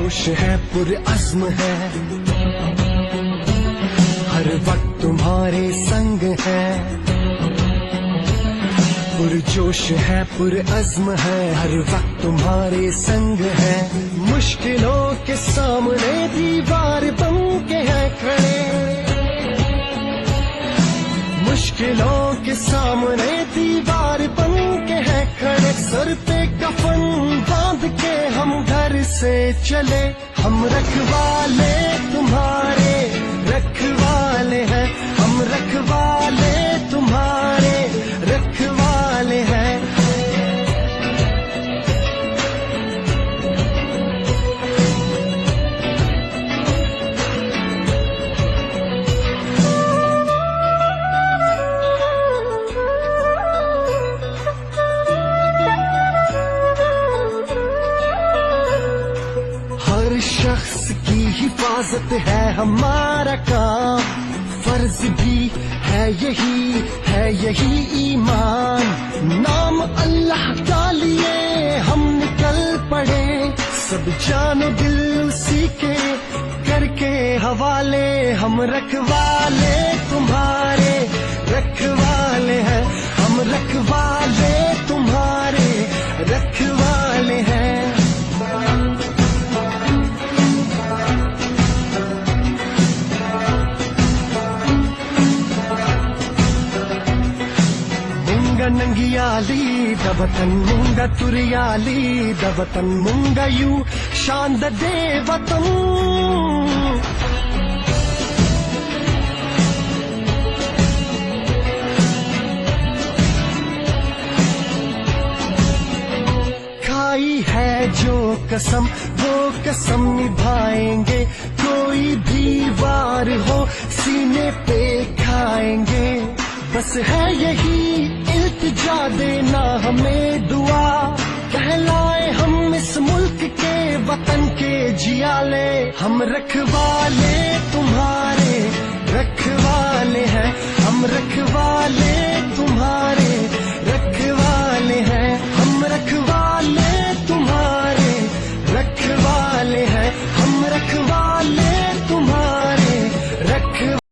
जोश है पुरअज़्म है, हर वक्त तुम्हारे संग है। पुरजोश है पुरअज़्म है, हर वक्त तुम्हारे संग है। मुश्किलों के सामने दीवार बन के है खड़े, मुश्किलों के सामने दीवार बन के है खड़े। सर पे कफन बांध के हम घर से चले, हम रखवाले तुम्हारे रखवाले हैं, हम रखवाले तुम्हारे रखवाले हैं। हर शख्स की हिफाजत है हमारा काम, फर्ज भी है यही ईमान। नाम अल्लाह का लिए हम निकल पड़े, सब जानो दिल उसी के करके हवाले। हम रखवाले तुम्हारे रखवाले हैं, हम रखवाले तुम्हारे रखवाले हैं। नंगियाली दवतन मुंगा तुरियाली दवतन मुंगा यू शांद दे वतन। खाई है जो कसम वो कसम निभाएंगे, कोई भी वार हो सीने पे खाएंगे। बस है यही इल्तिजा देना हमें दुआ, कहलाए हम इस मुल्क के वतन के जियाले। हम रखवाले तुम्हारे रखवाले हैं, हम रखवाले